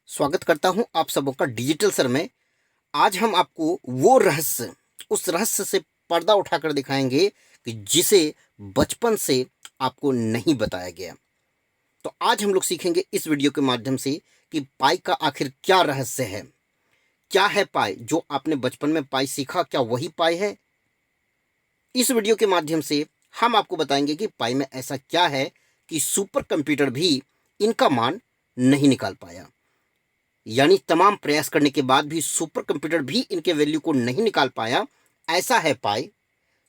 स्वागत करता हूं आप सबों का डिजिटल सर में। आज हम आपको वो रहस्य, उस रहस्य से पर्दा उठाकर दिखाएंगे कि जिसे बचपन से आपको नहीं बताया गया। तो आज हम लोग सीखेंगे इस वीडियो के माध्यम से कि पाई का आखिर क्या रहस्य है। क्या है पाई? जो आपने बचपन में पाई सीखा, क्या वही पाई है? इस वीडियो के माध्यम से हम आपको बताएंगे कि पाई में ऐसा क्या है कि सुपर कंप्यूटर भी इनका मान नहीं निकाल पाया। यानी तमाम प्रयास करने के बाद भी सुपर कंप्यूटर भी इनके वैल्यू को नहीं निकाल पाया। ऐसा है पाई।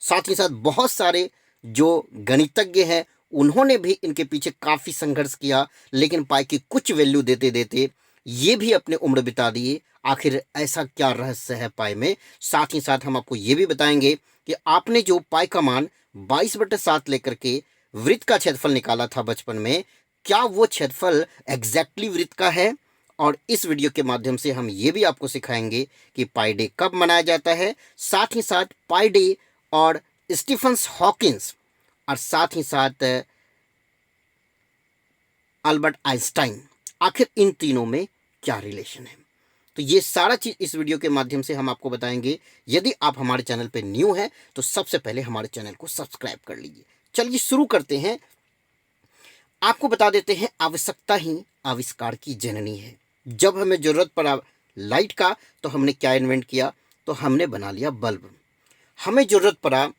साथ ही साथ बहुत सारे जो गणितज्ञ हैं उन्होंने भी इनके पीछे काफ़ी संघर्ष किया, लेकिन पाई की कुछ वैल्यू देते देते ये भी अपने उम्र बिता दिए। आखिर ऐसा क्या रहस्य है पाई में? साथ ही साथ हम आपको ये भी बताएंगे कि आपने जो पाई का मान 22/7 लेकर के वृत्त का क्षेत्रफल निकाला था बचपन में, क्या वो क्षेत्रफल एग्जैक्टली वृत्त का है? और इस वीडियो के माध्यम से हम ये भी आपको सिखाएंगे कि पाई डे कब मनाया जाता है। साथ ही साथ पाई डे और स्टीफन्स हॉकिंस और साथ ही साथ अल्बर्ट आइंस्टाइन, आखिर इन तीनों में क्या रिलेशन है। तो ये सारा चीज़ इस वीडियो के माध्यम से हम आपको बताएंगे। यदि आप हमारे चैनल पे न्यू हैं तो सबसे पहले हमारे चैनल को सब्सक्राइब कर लीजिए। चलिए शुरू करते हैं। आपको बता देते हैं, आवश्यकता ही आविष्कार की जननी है। जब हमें ज़रूरत पड़ा लाइट का तो हमने क्या इन्वेंट किया? तो हमने बना लिया बल्ब। हमें ज़रूरत पड़ा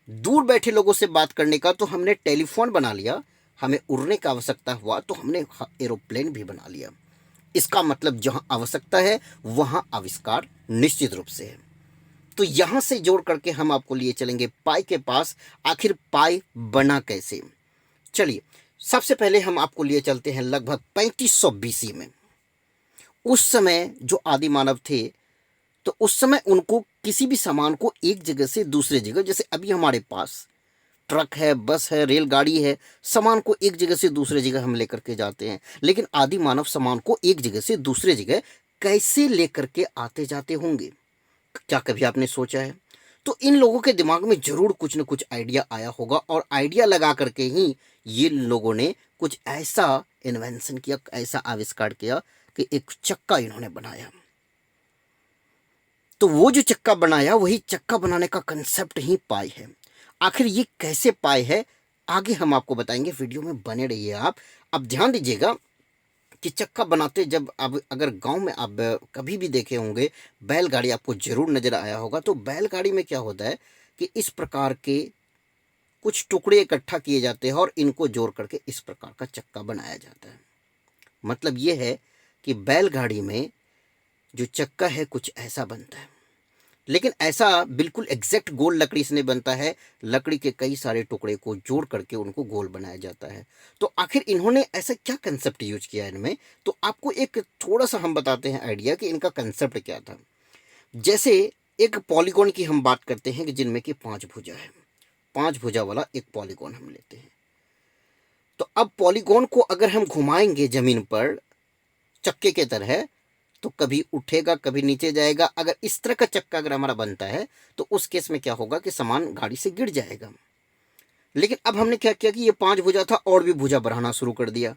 दूर बैठे लोगों से बात करने का तो हमने टेलीफोन बना लिया। हमें उड़ने का आवश्यकता हुआ तो हमने एरोप्लेन भी बना लिया। इसका मतलब जहाँ आवश्यकता है वहाँ आविष्कार निश्चित रूप से है। तो यहाँ से जोड़ करके हम आपको लिए चलेंगे पाई के पास। आखिर पाई बना कैसे? चलिए सबसे पहले हम आपको लिए चलते हैं लगभग 3500 BC में। उस समय जो आदि मानव थे तो उस समय उनको किसी भी सामान को एक जगह से दूसरे जगह, जैसे अभी हमारे पास ट्रक है, बस है, रेलगाड़ी है, सामान को एक जगह से दूसरे जगह हम लेकर के जाते हैं, लेकिन आदि मानव सामान को एक जगह से दूसरे जगह कैसे लेकर के आते जाते होंगे? क्या कभी आपने सोचा है? तो इन लोगों के दिमाग में जरूर कुछ न कुछ आइडिया आया होगा और आइडिया लगा करके ही ये लोगों ने कुछ ऐसा इन्वेंशन किया, ऐसा आविष्कार किया कि एक चक्का इन्होंने बनाया। तो वो जो चक्का बनाया वही चक्का बनाने का कंसेप्ट ही पाई है। आखिर ये कैसे पाई है आगे हम आपको बताएंगे, वीडियो में बने रहिए आप। अब ध्यान दीजिएगा कि चक्का बनाते जब अब अगर गांव में आप कभी भी देखे होंगे बैलगाड़ी आपको जरूर नजर आया होगा। तो बैलगाड़ी में क्या होता है कि इस प्रकार के कुछ टुकड़े इकट्ठा किए जाते हैं और इनको जोड़ करके इस प्रकार का चक्का बनाया जाता है। मतलब ये है कि बैलगाड़ी में जो चक्का है कुछ ऐसा बनता है, लेकिन ऐसा बिल्कुल एग्जैक्ट गोल लकड़ी से नहीं बनता है। लकड़ी के कई सारे टुकड़े को जोड़ करके उनको गोल बनाया जाता है। तो आखिर इन्होंने ऐसा क्या कंसेप्ट यूज किया इनमें? तो आपको एक थोड़ा सा हम बताते हैं आइडिया कि इनका कंसेप्ट क्या था। जैसे एक पॉलीगॉन की हम बात करते हैं कि जिनमें कि 5 भुजा है। 5 भुजा वाला एक पॉलीगॉन हम लेते हैं। तो अब पॉलीगॉन को अगर हम घुमाएंगे जमीन पर चक्के के तरह तो कभी उठेगा कभी नीचे जाएगा। अगर इस तरह का चक्का अगर हमारा बनता है तो उस केस में क्या होगा कि सामान गाड़ी से गिर जाएगा। लेकिन अब हमने क्या किया कि ये 5 भुजा था और भी भुजा बढ़ाना शुरू कर दिया।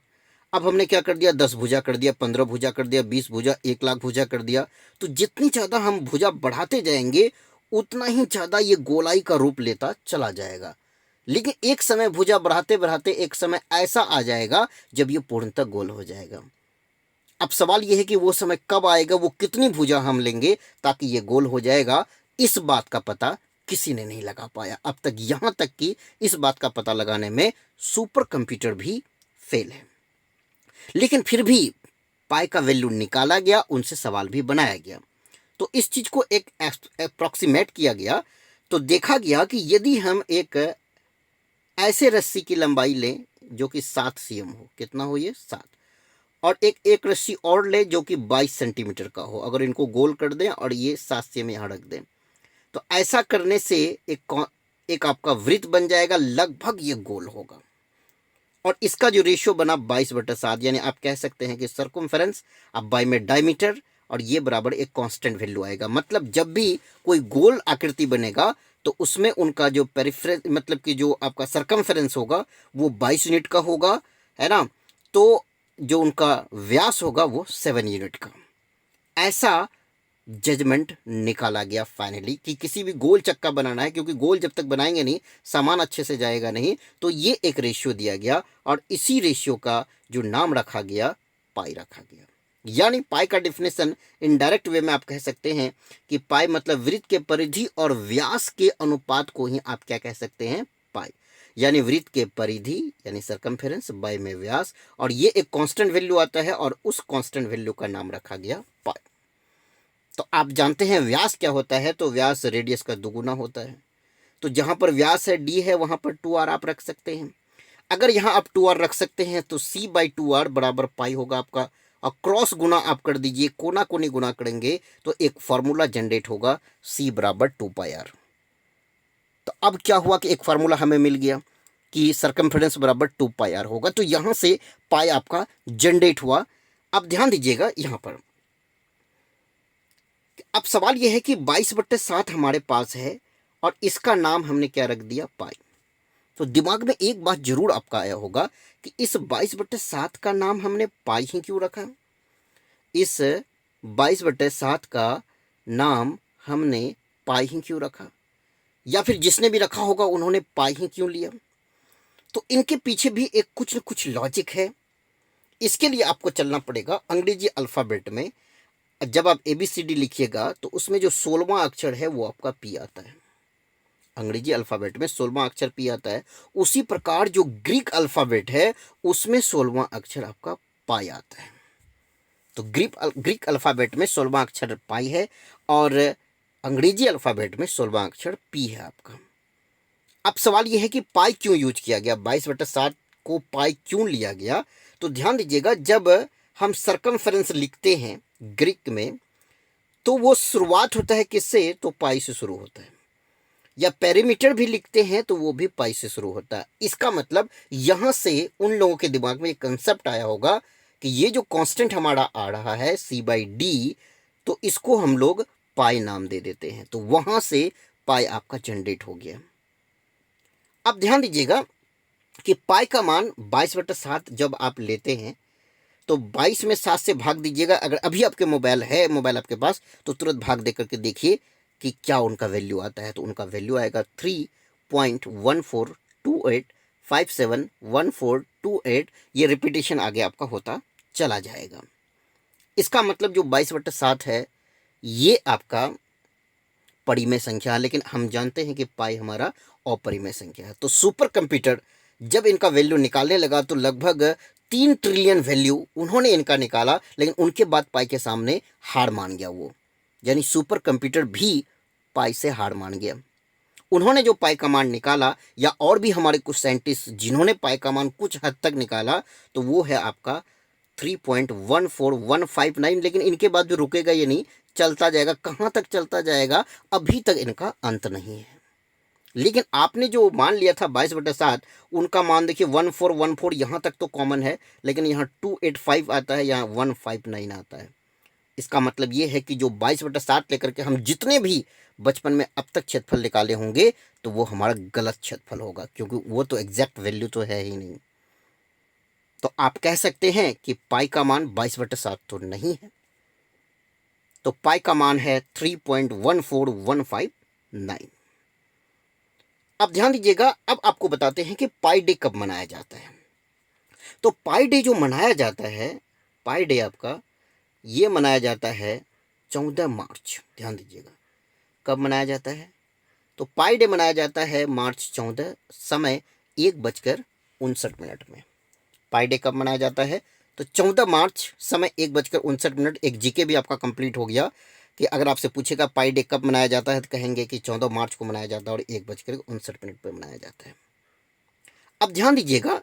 अब हमने क्या कर दिया, 10 भुजा कर दिया, 15 भुजा कर दिया, 20 भुजा, 1 लाख भुजा कर दिया। तो जितनी ज़्यादा हम भुजा बढ़ाते जाएंगे उतना ही ज़्यादा ये गोलाई का रूप लेता चला जाएगा। लेकिन एक समय भुजा बढ़ाते बढ़ाते एक समय ऐसा आ जाएगा जब ये पूर्णतः गोल हो जाएगा। अब सवाल यह है कि वो समय कब आएगा, वो कितनी भुजा हम लेंगे ताकि ये गोल हो जाएगा। इस बात का पता किसी ने नहीं लगा पाया अब तक। यहाँ तक कि इस बात का पता लगाने में सुपर कंप्यूटर भी फेल है। लेकिन फिर भी पाई का वैल्यू निकाला गया, उनसे सवाल भी बनाया गया। तो इस चीज को एक अप्रोक्सीमेट किया गया। तो देखा गया कि यदि हम एक ऐसे रस्सी की लंबाई लें जो कि 7 cm हो, कितना हो ये 7, और एक रस्सी और ले जो कि 22 सेंटीमीटर का हो, अगर इनको गोल कर दें और ये 7 cm यहाँ रख दें तो ऐसा करने से एक आपका वृत्त बन जाएगा, लगभग ये गोल होगा। और इसका जो रेशियो बना 22/7, यानी आप कह सकते हैं कि सर्कमफेरेंस अब बाई में डायमीटर, और ये बराबर एक कांस्टेंट वैल्यू आएगा। मतलब जब भी कोई गोल आकृति बनेगा तो उसमें उनका जो पेरिफेरल मतलब कि जो आपका सर्कमफेरेंस होगा वो 22 यूनिट का होगा, है ना। तो जो उनका व्यास होगा वो 7 यूनिट का। ऐसा जजमेंट निकाला गया फाइनली कि किसी भी गोल चक्का बनाना है, क्योंकि गोल जब तक बनाएंगे नहीं सामान अच्छे से जाएगा नहीं, तो ये एक रेशियो दिया गया और इसी रेशियो का जो नाम रखा गया पाई रखा गया। यानी पाई का डिफिनेशन इनडायरेक्ट वे में आप कह सकते हैं कि पाई मतलब वृत्त के परिधि और व्यास के अनुपात को ही आप क्या कह सकते हैं, पाई। यानी वृत्त के परिधि यानी सरकमफेरेंस बाय में व्यास, और ये एक कांस्टेंट वैल्यू आता है और उस कांस्टेंट वैल्यू का नाम रखा गया पाई। तो आप जानते हैं व्यास क्या होता है, तो व्यास रेडियस का दुगुना होता है। तो जहां पर व्यास है डी है वहां पर 2r आप रख सकते हैं। अगर यहां आप 2r रख सकते हैं तो c/2r बराबर पाई होगा आपका, और क्रॉस गुना आप कर दीजिए, कोना कोनी गुना करेंगे तो एक फॉर्मूला जनरेट होगा c बराबर 2πr। तो अब क्या हुआ कि एक फार्मूला हमें मिल गया कि सरकमफेरेंस बराबर 2πr होगा, तो यहां से पाई आपका जनरेट हुआ। अब ध्यान दीजिएगा यहां पर, अब सवाल यह है कि 22/7 हमारे पास है और इसका नाम हमने क्या रख दिया, पाई। तो दिमाग में एक बात जरूर आपका आया होगा कि इस 22/7 का नाम हमने पाई ही क्यों रखा। इस 22/7 का नाम हमने पाई ही क्यों रखा, या फिर जिसने भी रखा होगा उन्होंने पाई ही क्यों लिया। तो इनके पीछे भी एक कुछ न कुछ लॉजिक है। इसके लिए आपको चलना पड़ेगा अंग्रेजी अल्फ़ाबेट में। जब आप ABCD लिखिएगा तो उसमें जो 16वां अक्षर है वो आपका पी आता है। अंग्रेजी अल्फ़ाबेट में 16वां अक्षर पी आता है। उसी प्रकार जो ग्रीक अल्फ़ाबेट है उसमें 16वां अक्षर आपका पाई आता है। तो ग्रीक अल्फ़ाबेट में 16वां अक्षर पाई है और अंग्रेजी अल्फ़ाबेट में 16वां अक्षर पी है आपका। अब सवाल यह है कि पाई क्यों यूज किया गया, 22/7 को पाई क्यों लिया गया। तो ध्यान दीजिएगा, जब हम सरकमफेरेंस लिखते हैं ग्रीक में तो वो शुरुआत होता है किससे, तो पाई से शुरू होता है। या पेरीमीटर भी लिखते हैं तो वो भी पाई से शुरू होता है। इसका मतलब यहां से उन लोगों के दिमाग में एक कंसेप्ट आया होगा कि ये जो कांस्टेंट हमारा आ रहा है c/d, तो इसको हम लोग पाई नाम दे देते हैं। तो वहां से पाई आपका जनरेट हो गया। अब ध्यान दीजिएगा कि पाई का मान 22/7 जब आप लेते हैं तो 22 में 7 से भाग दीजिएगा। अगर अभी आपके मोबाइल आपके पास, तो तुरंत भाग दे करके देखिए कि क्या उनका वैल्यू आता है। तो उनका वैल्यू आएगा 3.1428571428। ये रिपीटेशन आगे आपका होता चला जाएगा। इसका मतलब जो 22/7 है ये आपका परिमेय संख्या है, लेकिन हम जानते हैं कि पाई हमारा अपरिमेय संख्या है। तो सुपर कंप्यूटर जब इनका वैल्यू निकालने लगा तो लगभग 3 ट्रिलियन वैल्यू उन्होंने इनका निकाला, लेकिन उनके बाद पाई के सामने हार मान गया वो। यानी सुपर कंप्यूटर भी पाई से हार मान गया। उन्होंने जो पाई का मान निकाला, या और भी हमारे कुछ साइंटिस्ट जिन्होंने पाई का मान कुछ हद तक निकाला, तो वो है आपका 3.14159। लेकिन इनके बाद भी रुकेगा ये नहीं, चलता जाएगा। कहाँ तक चलता जाएगा, अभी तक इनका अंत नहीं है। लेकिन आपने जो मान लिया था 22/7, उनका मान देखिए 1414 यहाँ तक तो कॉमन है, लेकिन यहाँ 285 आता है, यहाँ 159 आता है। इसका मतलब ये है कि जो 22/7 लेकर के हम जितने भी बचपन में अब तक क्षेत्रफल निकाले होंगे तो वो हमारा गलत क्षेत्रफल होगा, क्योंकि वो तो एग्जैक्ट वैल्यू तो है ही नहीं। तो आप कह सकते हैं कि पाई का मान 22/7 तो नहीं है। तो पाई का मान है 3.14159। अब ध्यान दीजिएगा, अब आपको बताते हैं कि पाई डे कब मनाया जाता है। तो पाई डे जो मनाया जाता है, पाई डे आपका ये मनाया जाता है 14 मार्च। ध्यान दीजिएगा कब मनाया जाता है, तो पाई डे मनाया जाता है मार्च 14, समय 1:59 में। पाई डे कब मनाया जाता है, तो 14 मार्च समय 1:59। एक जीके भी आपका कंप्लीट हो गया कि अगर आपसे पूछेगा पाई डे कब मनाया जाता है तो कहेंगे कि 14 मार्च को मनाया जाता है और 1:59 पर मनाया जाता है। अब ध्यान दीजिएगा,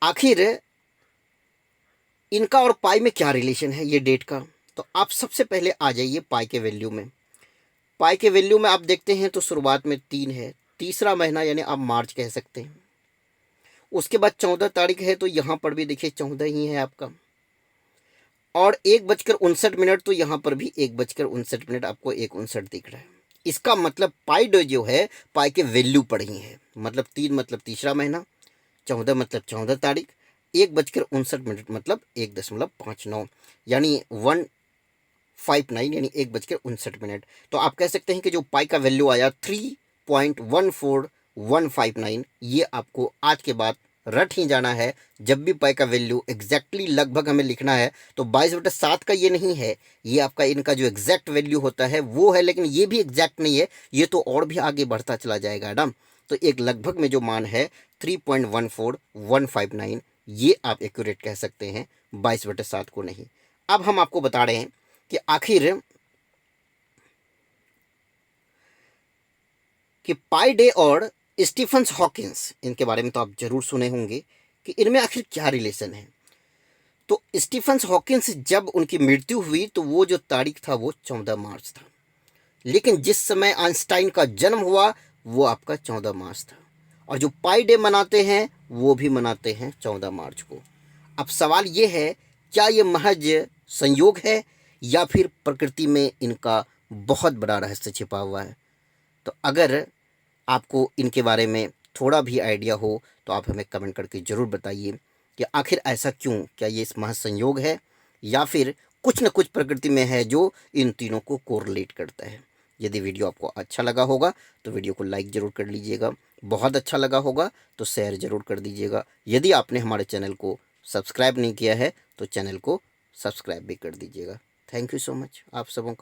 आखिर इनका और पाई में क्या रिलेशन है ये डेट का। तो आप सबसे पहले आ जाइए पाई के वैल्यू में। पाई के वैल्यू में आप देखते हैं तो शुरुआत में 3 है, तीसरा महीना यानी आप मार्च कह सकते हैं। उसके बाद 14 तारीख है, तो यहाँ पर भी देखिए 14 ही है आपका। और 1:59, तो यहाँ पर भी 1:59 आपको 1:59 दिख रहा है। इसका मतलब पाई डे जो है पाई के वैल्यू पर ही है। मतलब 3 मतलब तीसरा महीना, 14 मतलब 14 तारीख, 1:59 मतलब 1.59 यानी 159 यानी 1:59। तो आप कह सकते हैं कि जो पाई का वैल्यू आया 3.14159, ये आपको आज के बाद रट ही जाना है। जब भी पाई का वैल्यू एग्जैक्टली लगभग हमें लिखना है तो 22/7 का ये नहीं है, ये आपका इनका जो एग्जैक्ट वैल्यू होता है वो है, लेकिन ये भी एग्जैक्ट नहीं है, ये तो और भी आगे बढ़ता चला जाएगा मैडम। तो एक लगभग में जो मान है 3.14159, ये आप एक्यूरेट कह सकते हैं, 22/7 को नहीं। अब हम आपको बता रहे हैं कि आखिर कि पाई डे और स्टीफन हॉकिंस, इनके बारे में तो आप जरूर सुने होंगे कि इनमें आखिर क्या रिलेशन है। तो स्टीफन हॉकिंस जब उनकी मृत्यु हुई तो वो जो तारीख था वो 14 मार्च था, लेकिन जिस समय आइंस्टाइन का जन्म हुआ वो आपका 14 मार्च था। और जो पाई डे मनाते हैं वो भी मनाते हैं 14 मार्च को। अब सवाल ये है, क्या ये महज संयोग है या फिर प्रकृति में इनका बहुत बड़ा रहस्य छिपा हुआ है। तो अगर आपको इनके बारे में थोड़ा भी आइडिया हो तो आप हमें कमेंट करके ज़रूर बताइए कि आखिर ऐसा क्यों, क्या ये इस महज संयोग है या फिर कुछ न कुछ प्रकृति में है जो इन तीनों को कोरिलेट करता है। यदि वीडियो आपको अच्छा लगा होगा तो वीडियो को लाइक ज़रूर कर लीजिएगा, बहुत अच्छा लगा होगा तो शेयर ज़रूर कर दीजिएगा। यदि आपने हमारे चैनल को सब्सक्राइब नहीं किया है तो चैनल को सब्सक्राइब भी कर दीजिएगा। थैंक यू सो मच आप सबों का।